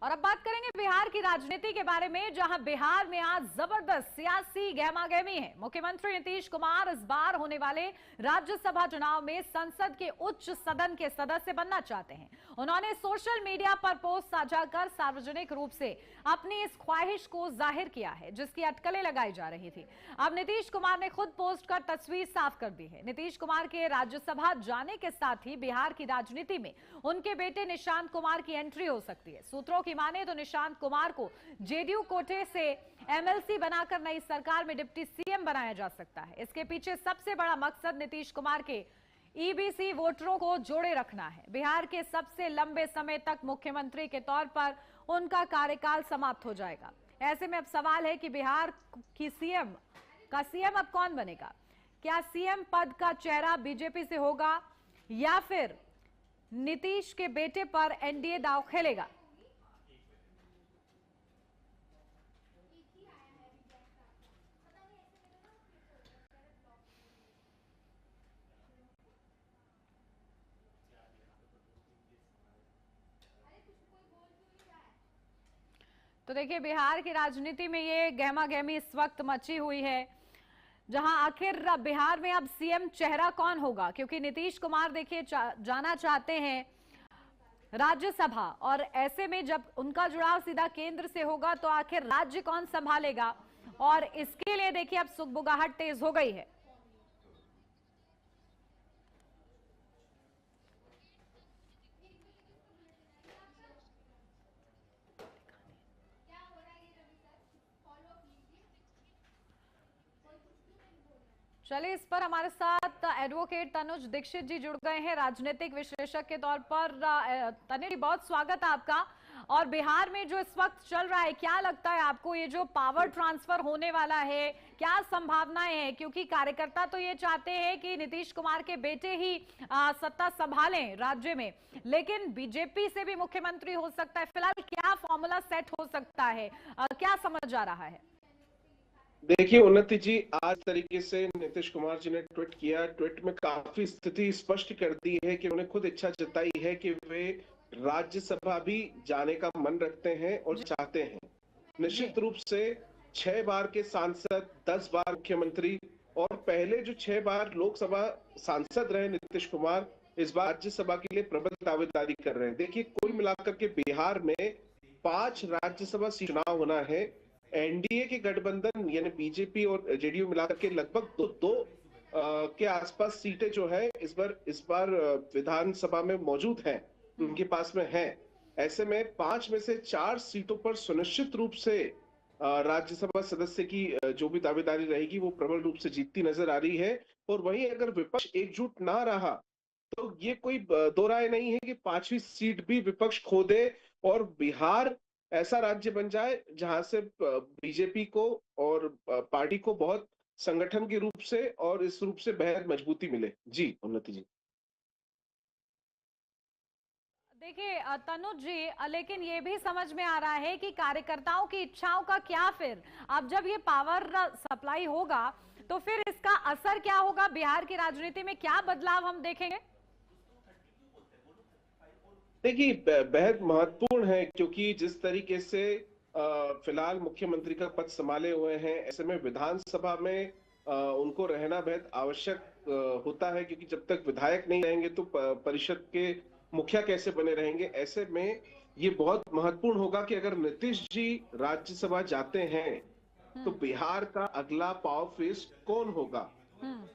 और अब बात करेंगे बिहार की राजनीति के बारे में, जहां बिहार में आज जबरदस्त सियासी गहमागहमी है। मुख्यमंत्री नीतीश कुमार इस बार होने वाले राज्यसभा चुनाव में संसद के उच्च सदन के सदस्य बनना चाहते हैं। उन्होंने सोशल मीडिया पर पोस्ट साझा कर सार्वजनिक रूप से अपनी इस ख्वाहिश को जाहिर किया है, जिसकी अटकलें लगाई जा रही थी। अब नीतीश कुमार ने खुद पोस्ट कर तस्वीर साफ कर दी है। नीतीश कुमार के राज्यसभा जाने के साथ ही बिहार की राजनीति में उनके बेटे निशांत कुमार की एंट्री हो सकती है। सूत्रों की माने तो निशांत कुमार को जेडीयू कोटे से एमएलसी बनाकर नई सरकार में डिप्टी सीएम बनाया जा सकता है। इसके पीछे सबसे बड़ा मकसद नीतीश कुमार के ईबीसी वोटरों को जोड़े रखना है। बिहार के सबसे लंबे समय तक मुख्यमंत्री के तौर पर उनका कार्यकाल समाप्त हो जाएगा। ऐसे में अब सवाल है कि बिहार की सीएम अब कौन बनेगा? क्या सीएम पद का चेहरा बीजेपी से होगा या फिर नीतीश के बेटे पर एनडीए दांव खेलेगा? तो देखिए, बिहार की राजनीति में ये गहमागहमी इस वक्त मची हुई है, जहां आखिर बिहार में अब सीएम चेहरा कौन होगा, क्योंकि नीतीश कुमार देखिए जाना चाहते हैं राज्यसभा, और ऐसे में जब उनका जुड़ाव सीधा केंद्र से होगा तो आखिर राज्य कौन संभालेगा, और इसके लिए देखिए अब सुगबुगाहट तेज हो गई है। चलिए, इस पर हमारे साथ एडवोकेट तनुज दीक्षित जी जुड़ गए हैं राजनीतिक विश्लेषक के तौर पर। तनुज जी, बहुत स्वागत है आपका। और बिहार में जो इस वक्त चल रहा है, क्या लगता है आपको, ये जो पावर ट्रांसफर होने वाला है, क्या संभावनाएं हैं? क्योंकि कार्यकर्ता तो ये चाहते हैं कि नीतीश कुमार के बेटे ही सत्ता संभालें राज्य में, लेकिन बीजेपी से भी मुख्यमंत्री हो सकता है। फिलहाल क्या फॉर्मूला सेट हो सकता है, क्या समझ आ रहा है? देखिए उन्नति जी, आज तरीके से नीतीश कुमार जी ने ट्वीट किया। ट्वीट में काफी स्थिति स्पष्ट कर दी है कि उन्होंने खुद इच्छा जताई है कि वे राज्यसभा भी जाने का मन रखते हैं और चाहते हैं। निश्चित रूप से 6 बार के सांसद, 10 बार मुख्यमंत्री और पहले जो 6 बार लोकसभा सांसद रहे नीतीश कुमार, इस बार राज्यसभा के लिए प्रबल दावेदारी कर रहे हैं। देखिए, कुल मिलाकर के बिहार में 5 राज्यसभा चुनाव होना है। एनडीए के गठबंधन यानी बीजेपी और जेडीयू मिलाकर के लगभग दो के आसपास सीटें जो है इस बार विधानसभा में मौजूद हैं, उनके पास में है। ऐसे में 5 में से 4 सीटों पर सुनिश्चित रूप से राज्यसभा सदस्य की जो भी दावेदारी रहेगी वो प्रबल रूप से जीतती नजर आ रही है। और वहीं अगर विपक्ष एकजुट ना रहा तो ये कोई दो राय नहीं है कि 5वीं सीट भी विपक्ष खो दे और बिहार ऐसा राज्य बन जाए जहां से बीजेपी को और पार्टी को बहुत संगठन के रूप से और इस रूप से बेहद मजबूती मिले। जी उन्नति जी। देखिए तनुज जी, लेकिन ये भी समझ में आ रहा है कि कार्यकर्ताओं की इच्छाओं का क्या फिर, अब जब ये पावर सप्लाई होगा तो फिर इसका असर क्या होगा? बिहार की राजनीति में क्या बदलाव हम देखेंगे? देखिए, बेहद महत्वपूर्ण है, क्योंकि जिस तरीके से फिलहाल मुख्यमंत्री का पद संभाले हुए हैं, ऐसे में विधानसभा में उनको रहना बेहद आवश्यक होता है, क्योंकि जब तक विधायक नहीं रहेंगे तो परिषद के मुखिया कैसे बने रहेंगे। ऐसे में ये बहुत महत्वपूर्ण होगा कि अगर नीतीश जी राज्यसभा जाते हैं तो बिहार का अगला पावर फेस कौन होगा।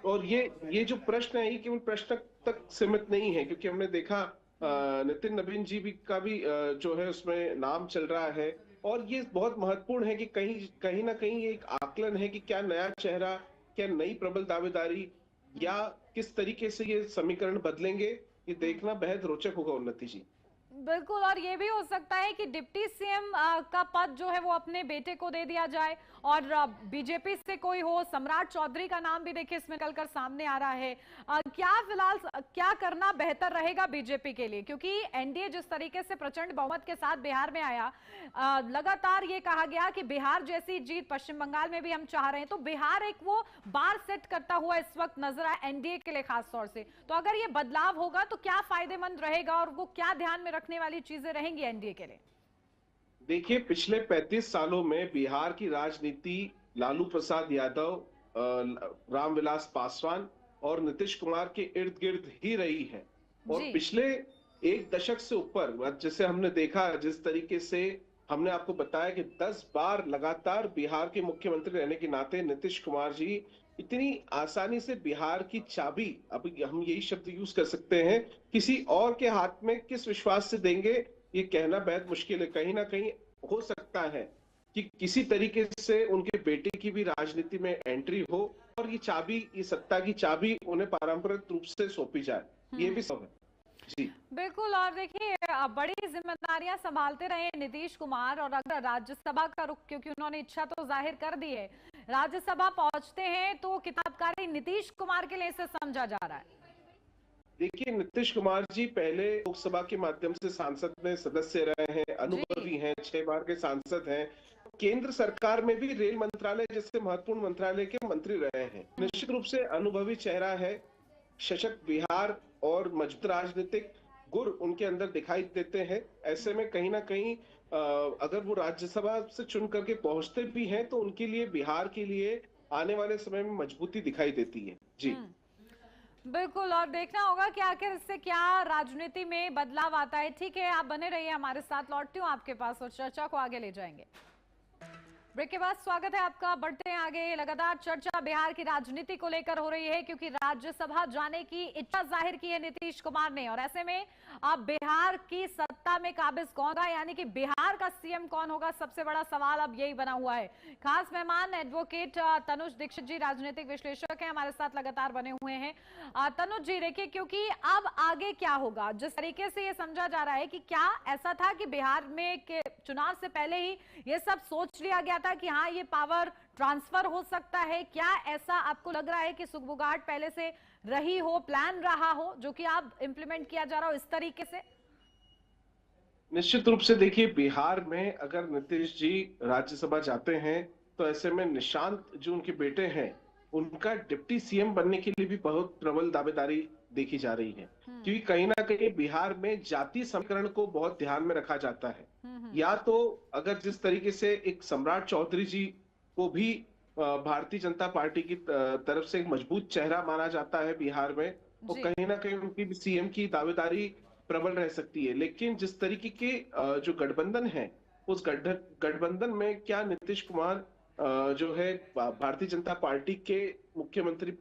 और ये जो प्रश्न है ये केवल प्रश्न तक सीमित नहीं है, क्योंकि हमने देखा नितिन नवीन जी भी का भी जो है उसमें नाम चल रहा है। और ये बहुत महत्वपूर्ण है कि कहीं ना कहीं ये एक आकलन है कि क्या नया चेहरा, क्या नई प्रबल दावेदारी, या किस तरीके से ये समीकरण बदलेंगे, ये देखना बेहद रोचक होगा उन्नति जी। बिल्कुल, और ये भी हो सकता है कि डिप्टी सीएम का पद जो है वो अपने बेटे को दे दिया जाए और बीजेपी से कोई हो। सम्राट चौधरी का नाम भी देखिए इसमें निकलकर सामने आ रहा है। क्या फिलहाल क्या करना बेहतर रहेगा बीजेपी के लिए, क्योंकि एनडीए जिस तरीके से प्रचंड बहुमत के साथ बिहार में आया, लगातार ये कहा गया कि बिहार जैसी जीत पश्चिम बंगाल में भी हम चाह रहे हैं, तो बिहार एक वो बार सेट करता हुआ इस वक्त नजर आया एनडीए के लिए खास तौर से। तो अगर ये बदलाव होगा तो क्या फायदेमंद रहेगा और वो क्या ध्यान में रखने वाली चीजें रहेंगी एनडीए के लिए? देखिए, पिछले 35 सालों में बिहार की राजनीति लालू प्रसाद यादव, रामविलास पासवान और नीतीश कुमार के इर्द गिर्द ही रही है। और जी। पिछले एक दशक से ऊपर जैसे हमने देखा, जिस तरीके से हमने आपको बताया कि 10 बार लगातार बिहार के मुख्यमंत्री रहने के नाते नीतीश कुमार जी इतनी आसानी से बिहार की चाबी, अब हम यही शब्द यूज कर सकते हैं, किसी और के हाथ में किस विश्वास से देंगे, ये कहना बेहद मुश्किल है। कहीं ना कहीं हो सकता है कि किसी तरीके से उनके बेटे की भी राजनीति में एंट्री हो और ये चाबी, ये सत्ता की चाबी उन्हें पारंपरिक रूप से सौंपी जाए। ये भी सब है। जी बिल्कुल। और देखिए, बड़ी जिम्मेदारियां संभालते रहे नीतीश कुमार, और अगर राज्यसभा का रुख, क्योंकि उन्होंने इच्छा तो जाहिर कर दी है, राज्यसभा पहुंचते हैं तो किताबकारी नीतीश कुमार के लिए इसे समझा जा रहा है। देखिए, नीतीश कुमार जी पहले लोकसभा के माध्यम से सांसद में सदस्य रहे हैं, जी। अनुभवी हैं, 6 बार के सांसद हैं। केंद्र सरकार में भी रेल मंत्रालय जैसे महत्वपूर्ण मंत्रालय के मंत्री रहे हैं। निश्चित रूप से अनुभवी चेहरा है। सशक्त बिहार और मजबूत राजनीतिक गुर उनके अंदर दिखाई देते हैं। ऐसे में कहीं ना कहीं अगर वो राज्यसभा से चुन करके पहुंचते भी हैं तो उनके लिए, बिहार के लिए आने वाले समय में मजबूती दिखाई देती है। जी बिल्कुल। और देखना होगा कि आखिर इससे क्या राजनीति में बदलाव आता है। ठीक है, आप बने रहिए हमारे साथ, लौटती हूँ आपके पास और चर्चा को आगे ले जाएंगे। ब्रेक के बाद स्वागत है आपका। बढ़ते हैं आगे। लगातार चर्चा बिहार की राजनीति को लेकर हो रही है, क्योंकि राज्यसभा जाने की इच्छा जाहिर की है नीतीश कुमार ने, और ऐसे में अब बिहार की सत्ता में काबिज कौन होगा, यानी कि बिहार का सीएम कौन होगा, सबसे बड़ा सवाल अब यही बना हुआ है। खास मेहमान एडवोकेट तनुज दीक्षित जी, राजनीतिक विश्लेषक हैं, हमारे साथ लगातार बने हुए हैं। तनुज जी, देखिए, क्योंकि अब आगे क्या होगा, जिस तरीके से ये समझा जा रहा है कि क्या ऐसा था कि बिहार में के चुनाव से पहले ही ये सब सोच लिया गया था कि हाँ, ये पावर ट्रांसफर हो सकता है, क्या ऐसा आपको लग रहा है कि सुगबुगाहट पहले से रही हो, प्लान रहा हो, जो कि आप इंप्लीमेंट किया जा रहा हो इस तरीके से? निश्चित रूप से देखिए, बिहार में अगर नीतीश जी राज्यसभा जाते हैं तो ऐसे में निशांत जो उनके बेटे हैं, उनका डिप्टी सीएम बनने के लिए भी बहुत प्रबल दावेदारी देखी जा रही है। क्योंकि कहीं ना कहीं बिहार में जातीय समीकरण को बहुत ध्यान में रखा जाता है। या तो अगर जिस तरीके से एक सम्राट चौधरी जी को भी भारतीय जनता पार्टी की तरफ से एक मजबूत चेहरा माना जाता है बिहार में, तो जी। कहीं ना कहीं उनकी भी सीएम की दावेदारी प्रबल रह सकती है। लेकिन जिस तरीके के जो गठबंधन है, उस गठबंधन में क्या नीतीश कुमार जो है भारतीय जनता पार्टी के मुख्यमंत्री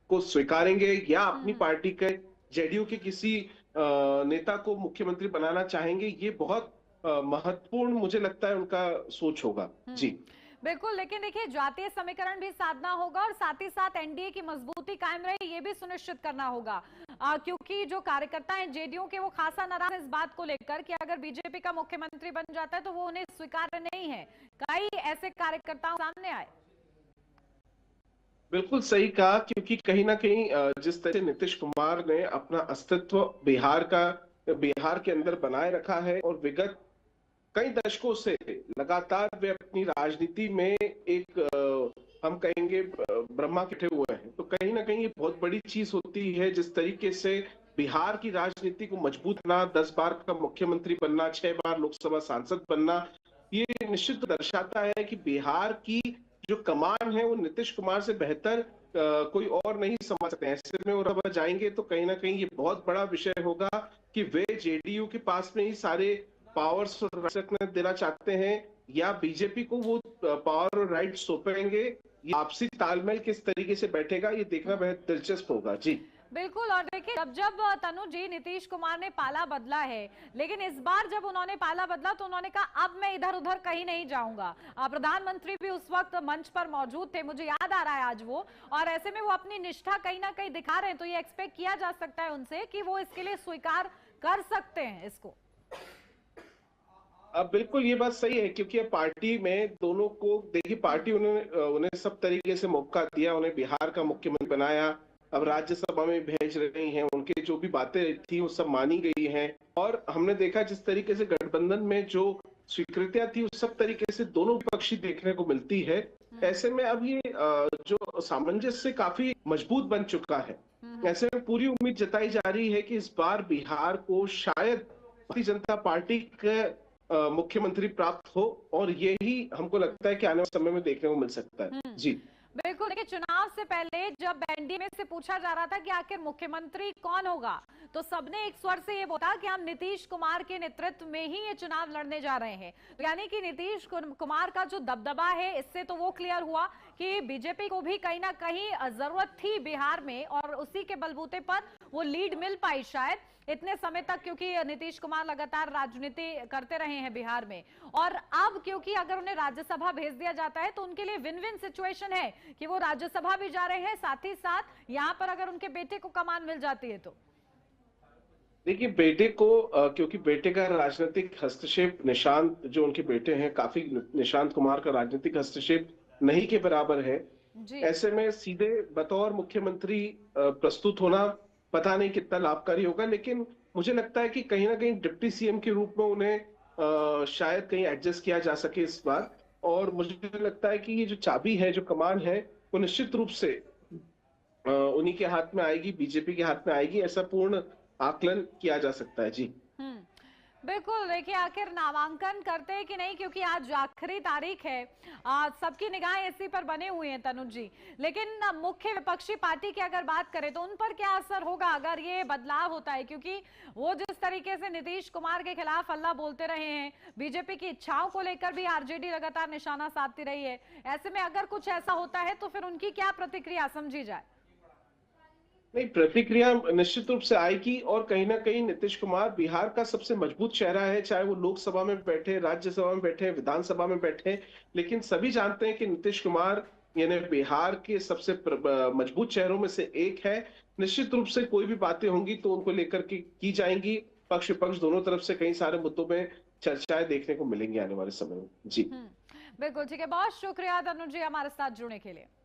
को स्वीकारेंगे या अपनी पार्टी के जेडीयू के किसी नेता को मुख्यमंत्री बनाना चाहेंगे, ये बहुत महत्वपूर्ण मुझे लगता है उनका सोच होगा। जी बिल्कुल। लेकिन देखिए, जातीय समीकरण भी साधना होगा और साथ ही साथ एनडीए की मजबूती कायम रहे, ये भी सुनिश्चित करना होगा, क्योंकि जो कार्यकर्ता हैं जेडीयू के, वो खासा नाराज है इस बात को लेकर कि अगर बीजेपी का मुख्यमंत्री बन जाता है तो वो उन्हें स्वीकार्य नहीं है। कई ऐसे कार्यकर्ताओं सामने आए। बिल्कुल सही कहा, क्योंकि कहीं ना कहीं जिस तरह से नीतीश कुमार ने अपना अस्तित्व बिहार के अंदर बनाए रखा है और विगत कई दशकों से लगातार वे अपनी राजनीति में एक हम कहेंगे ब्रह्मा बैठे हुए हैं, तो कहीं ना कहीं ये बहुत बड़ी चीज होती है। जिस तरीके से बिहार की राजनीति को मजबूत करना, 10 बार का मुख्यमंत्री बनना, 6 बार लोकसभा सांसद बनना, ये निश्चित दर्शाता है कि बिहार की जो कमान है वो नीतीश कुमार से बेहतर कोई और नहीं समझ सकते। ऐसे में वो जाएंगे तो कहीं ना कहीं ये बहुत बड़ा विषय होगा कि वे जेडीयू के पास में ही सारे पावर्स और राइट्स देना चाहते हैं या बीजेपी को वो पावर और राइट सौंपेंगे। ये आपसी तालमेल किस तरीके से बैठेगा, ये देखना बेहद दिलचस्प होगा। जी बिल्कुल। और देखिए, जब तनु जी, नीतीश कुमार ने पाला बदला है, लेकिन इस बार जब उन्होंने पाला बदला तो उन्होंने कहा अब मैं इधर उधर कहीं नहीं जाऊंगा। प्रधानमंत्री भी उस वक्त मंच पर मौजूद थे, मुझे याद आ रहा है आज वो, और ऐसे में वो अपनी निष्ठा कहीं ना कहीं दिखा रहे हैं, तो ये एक्सपेक्ट किया जा सकता है उनसे कि वो इसके लिए स्वीकार कर सकते हैं इसको। अब बिल्कुल ये बात सही है, क्योंकि अब पार्टी में दोनों को देखिए, पार्टी उन्हें सब तरीके से मौका दिया, उन्हें बिहार का मुख्यमंत्री बनाया, अब राज्यसभा में भेज रही हैं, उनके जो भी बातें थी वो सब मानी गई हैं। और हमने देखा जिस तरीके से गठबंधन में जो स्वीकृतियां थी उस सब तरीके से दोनों पक्षी देखने को मिलती है। ऐसे में अब ये जो सामंजस्य काफी मजबूत बन चुका है। ऐसे में पूरी उम्मीद जताई जा रही है कि इस बार बिहार को शायद भारतीय जनता पार्टी के मुख्यमंत्री प्राप्त हो, और यही हमको लगता है कि आने वाले समय में देखने को मिल सकता है। हम्म। जी। बिल्कुल, देखिए चुनाव से पहले जब एनडीए में से पूछा जा रहा था कि आखिर मुख्यमंत्री कौन होगा, तो सबने एक स्वर से ये बोला कि हम नीतीश कुमार के नेतृत्व में ही ये चुनाव लड़ने जा रहे हैं। तो यानी कि नीतीश कुमार का जो दबदबा है, इससे तो वो क्लियर हुआ कि बीजेपी को भी कहीं ना कहीं जरूरत थी बिहार में, और उसी के बलबूते पर वो लीड मिल पाई शायद इतने समय तक, क्योंकि नीतीश कुमार लगातार राजनीति करते रहे हैं बिहार में। और अब क्योंकि अगर उन्हें राज्यसभा भेज दिया जाता है तो उनके लिए विन विन सिचुएशन है कि वो राज्यसभा भी जा रहे हैं, साथ ही साथ यहां पर अगर उनके बेटे को कमान मिल जाती है तो। देखिए, बेटे को क्योंकि बेटे का राजनीतिक हस्तक्षेप, निशांत जो उनके बेटे हैं, काफी निशांत कुमार का राजनीतिक हस्तक्षेप नहीं के बराबर है। जी। ऐसे में सीधे बतौर मुख्यमंत्री प्रस्तुत होना पता नहीं कितना लाभकारी होगा, लेकिन मुझे लगता है कि कहीं ना कहीं डिप्टी सीएम के रूप में उन्हें शायद कहीं एडजस्ट किया जा सके इस बार। और मुझे लगता है कि ये जो चाबी है, जो कमान है, वो निश्चित रूप से उन्हीं के हाथ में आएगी, बीजेपी के हाथ में आएगी, ऐसा पूर्ण आकलन किया जा सकता है। जी। हम्म। बिल्कुल, देखिए आखिर नामांकन करते हैं कि नहीं, क्योंकि आज आखिरी तारीख है। सबकी निगाहें इसी पर बने हुए हैं तनुज जी। लेकिन मुख्य विपक्षी पार्टी की अगर बात करें तो उन पर क्या असर होगा अगर ये बदलाव होता है, क्योंकि वो जिस तरीके से नीतीश कुमार के खिलाफ हल्ला बोलते रहे हैं, बीजेपी की इच्छाओं को लेकर भी आरजेडी लगातार निशाना साधती रही है। ऐसे में अगर कुछ ऐसा होता है तो फिर उनकी क्या प्रतिक्रिया समझी जाए? नहीं, प्रतिक्रिया निश्चित रूप से आएगी, और कहीं ना कहीं नीतीश कुमार बिहार का सबसे मजबूत चेहरा है, चाहे वो लोकसभा में बैठे, राज्यसभा में बैठे, विधानसभा में बैठे। लेकिन सभी जानते हैं कि नीतीश कुमार यानी बिहार के सबसे मजबूत चेहरों में से एक है। निश्चित रूप से कोई भी बातें होंगी तो उनको लेकर के की जाएंगी। पक्ष विपक्ष दोनों तरफ से कई सारे मुद्दों में चर्चाएं देखने को मिलेंगी आने वाले समय में। जी। बिल्कुल ठीक है, बहुत शुक्रिया तनुज जी हमारे साथ जुड़ने के लिए।